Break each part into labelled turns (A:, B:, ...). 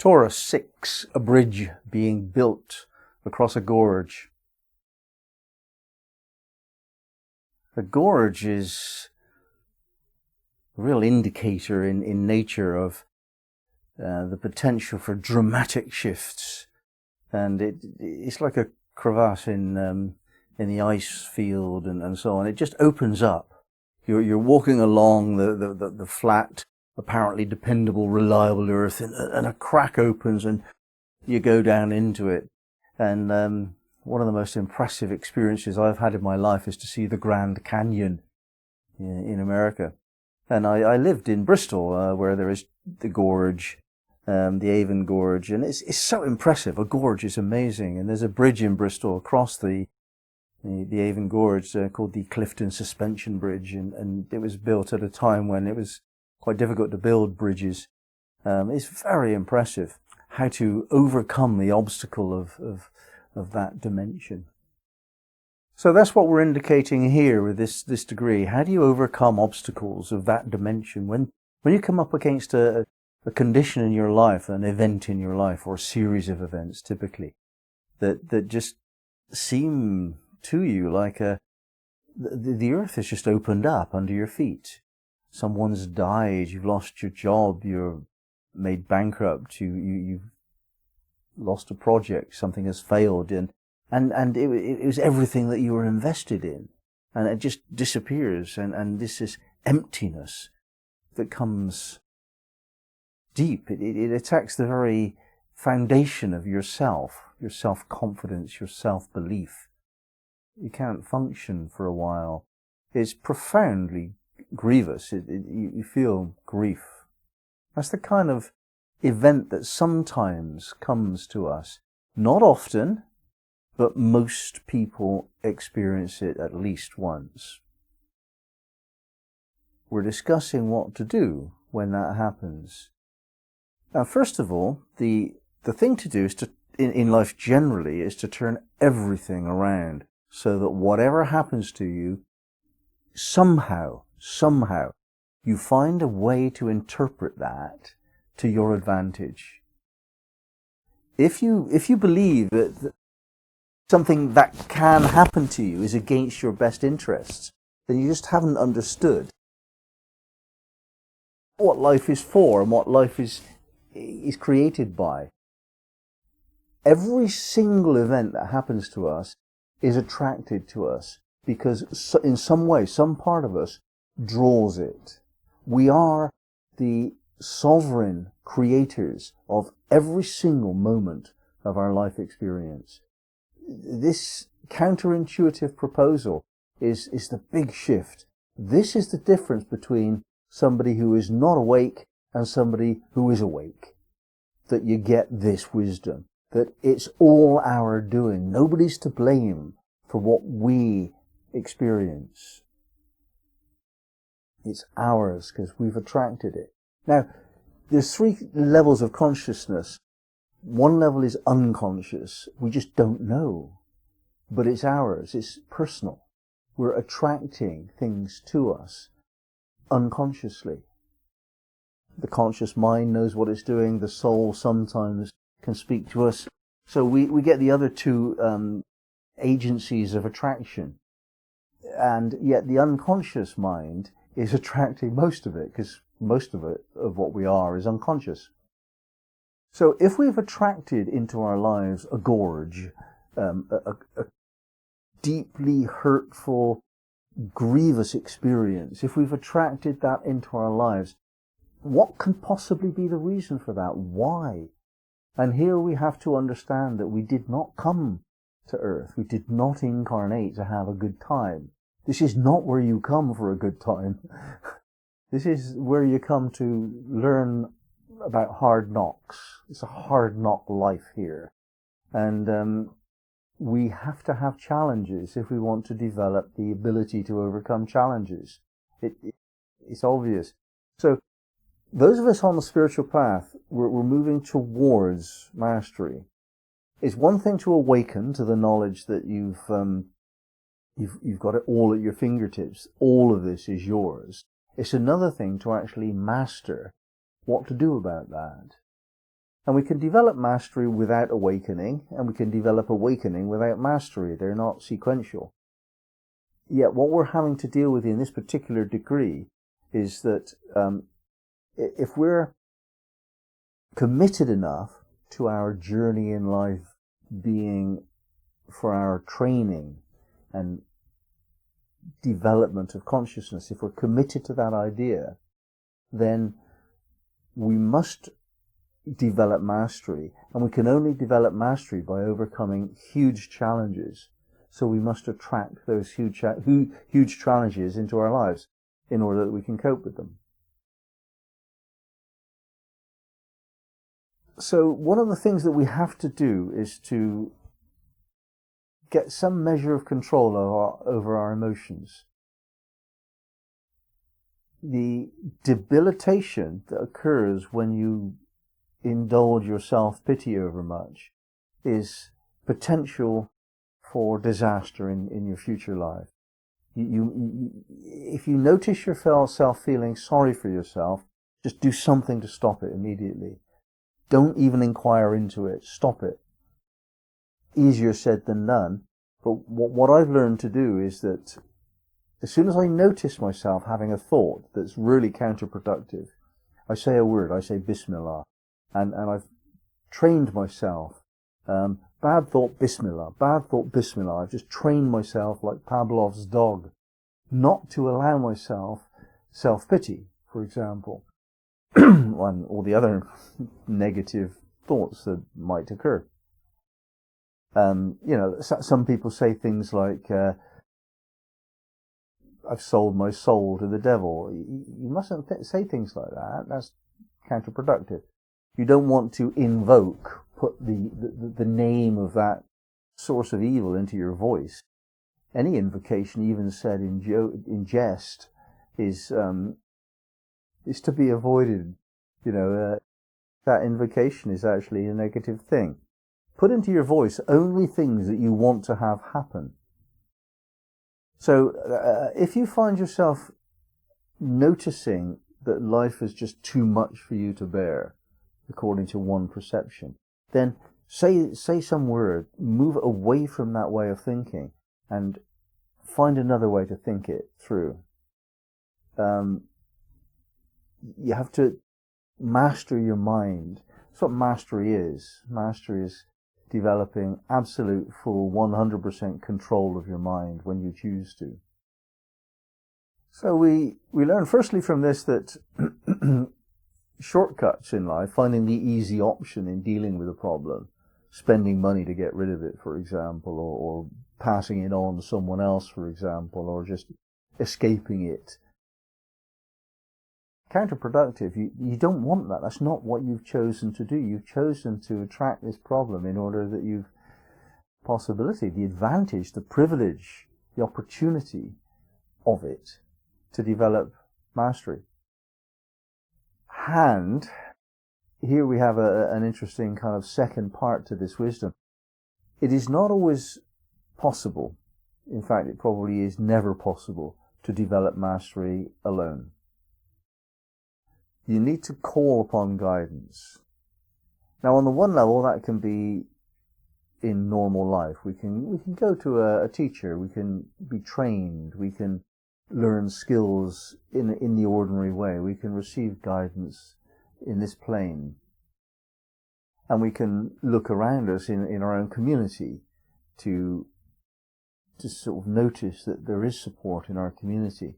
A: Taurus 6, a bridge being built across a gorge. A gorge is a real indicator in nature of the potential for dramatic shifts, and it's like a crevasse in the ice field and so on. It just opens up. You're walking along the flat, apparently dependable, reliable earth, and a crack opens and you go down into it. And one of the most impressive experiences I've had in my life is to see the Grand Canyon in America. And I lived in Bristol, where there is the gorge, the Avon Gorge, and it's so impressive. A gorge is amazing, and there's a bridge in Bristol across the Avon Gorge called the Clifton Suspension Bridge, and it was built at a time when it was quite difficult to build bridges. It's very impressive how to overcome the obstacle of that dimension. So that's what we're indicating here with this degree. How do you overcome obstacles of that dimension when you come up against a condition in your life, an event in your life, or a series of events typically, that just seem to you like the earth has just opened up under your feet. Someone's died, you've lost your job, you're made bankrupt, you've lost a project, something has failed, and it was everything that you were invested in, and it just disappears, and this is emptiness that comes deep. It attacks the very foundation of yourself, your self-confidence, your self-belief. You can't function for a while. It's profoundly grievous. You feel grief. That's the kind of event that sometimes comes to us. Not often, but most people experience it at least once. We're discussing what to do when that happens. Now, first of all, the thing to do is in life generally is to turn everything around so that whatever happens to you, somehow, you find a way to interpret that to your advantage. If you believe that something that can happen to you is against your best interests, then you just haven't understood what life is for and what life is created by. Every single event that happens to us is attracted to us because in some way, some part of us draws it. We are the sovereign creators of every single moment of our life experience. This counterintuitive proposal is the big shift. This is the difference between somebody who is not awake and somebody who is awake. That you get this wisdom. That it's all our doing. Nobody's to blame for what we experience. It's ours because we've attracted it. Now, there's 3 levels of consciousness. One level is unconscious. We just don't know. But it's ours. It's personal. We're attracting things to us unconsciously. The conscious mind knows what it's doing. The soul sometimes can speak to us. So we get the other 2 agencies of attraction. And yet the unconscious mind is attracting most of it, because most of what we are is unconscious. So if we've attracted into our lives a gorge, a deeply hurtful, grievous experience, if we've attracted that into our lives, what can possibly be the reason for that? Why? And here we have to understand that we did not come to Earth. We did not incarnate to have a good time. This is not where you come for a good time. This is where you come to learn about hard knocks. It's a hard knock life here. And we have to have challenges if we want to develop the ability to overcome challenges. It's obvious. So those of us on the spiritual path, we're moving towards mastery. It's one thing to awaken to the knowledge that you've got it all at your fingertips. All of this is yours. It's another thing to actually master what to do about that. And we can develop mastery without awakening, and we can develop awakening without mastery. They're not sequential. Yet what we're having to deal with in this particular degree is that if we're committed enough to our journey in life being for our training and development of consciousness, if we're committed to that idea, then we must develop mastery, and we can only develop mastery by overcoming huge challenges. So we must attract those huge challenges into our lives in order that we can cope with them. So one of the things that we have to do is to get some measure of control over our emotions. The debilitation that occurs when you indulge your self-pity over much is potential for disaster in your future life. If you notice yourself feeling sorry for yourself, just do something to stop it immediately. Don't even inquire into it. Stop it. Easier said than done. But what I've learned to do is that as soon as I notice myself having a thought that's really counterproductive, I say a word, I say Bismillah. And I've trained myself. Bad thought, Bismillah. Bad thought, Bismillah. I've just trained myself like Pavlov's dog not to allow myself self-pity, for example, and all the other negative thoughts that might occur. Some people say things like, I've sold my soul to the devil. You mustn't say things like that. That's counterproductive. You don't want to put the name of that source of evil into your voice. Any invocation, even said in jest, is to be avoided. That invocation is actually a negative thing. Put into your voice only things that you want to have happen. So if you find yourself noticing that life is just too much for you to bear, according to one perception, then say some word, move away from that way of thinking, and find another way to think it through. You have to master your mind. That's what mastery is. Mastery is developing absolute, full, 100% control of your mind when you choose to. So we learn firstly from this that shortcuts in life, finding the easy option in dealing with a problem, spending money to get rid of it, for example, or passing it on to someone else, for example, or just escaping it. Counterproductive. You don't want that. That's not what you've chosen to do. You've chosen to attract this problem in order that you've possibility, the advantage, the privilege, the opportunity of it to develop mastery. And here we have an interesting kind of second part to this wisdom. It is not always possible, in fact it probably is never possible, to develop mastery alone. You need to call upon guidance. Now on the one level that can be in normal life. We can go to a teacher, we can be trained, we can learn skills in the ordinary way, we can receive guidance in this plane. And we can look around us in our own community to sort of notice that there is support in our community.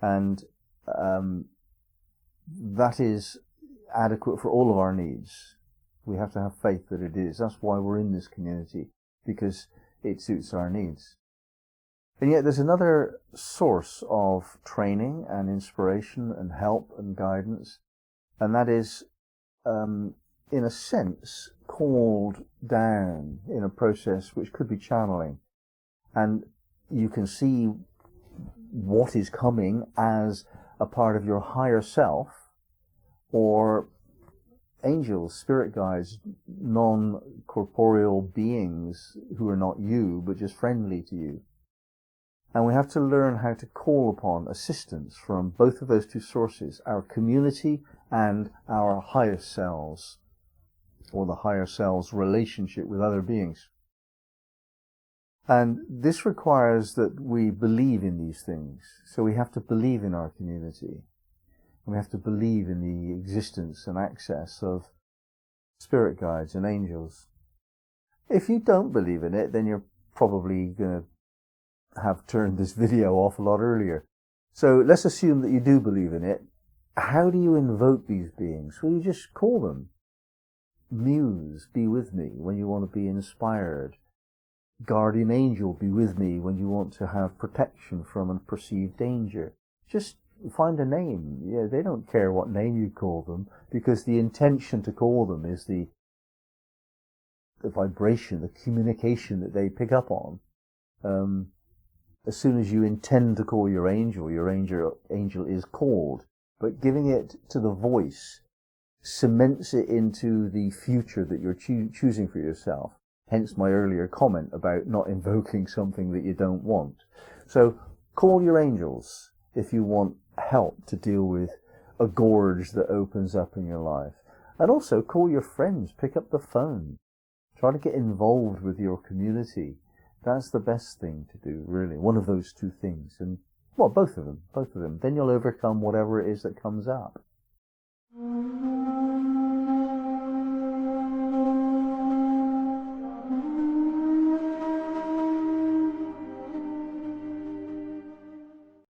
A: And that is adequate for all of our needs. We have to have faith that it is. That's why we're in this community, because it suits our needs. And yet there's another source of training and inspiration and help and guidance, and that is, in a sense, called down in a process which could be channeling. And you can see what is coming as a part of your higher self, or angels, spirit guides, non-corporeal beings who are not you, but just friendly to you. And we have to learn how to call upon assistance from both of those two sources, our community and our highest selves. or the higher self's relationship with other beings. And this requires that we believe in these things. So we have to believe in our community. And we have to believe in the existence and access of spirit guides and angels. If you don't believe in it, then you're probably going to have turned this video off a lot earlier. So let's assume that you do believe in it. How do you invoke these beings? Well, you just call them. Muse, be with me when you want to be inspired. Guardian angel, be with me when you want to have protection from a perceived danger. Just find a name. Yeah, they don't care what name you call them, because the intention to call them is the vibration, the communication that they pick up on. As soon as you intend to call your angel is called. But giving it to the voice cements it into the future that you're choosing for yourself. Hence my earlier comment about not invoking something that you don't want. So call your angels if you want help to deal with a gorge that opens up in your life. And also call your friends, pick up the phone. Try to get involved with your community. That's the best thing to do, really. One of those two things. And, well, both of them. Then you'll overcome whatever it is that comes up.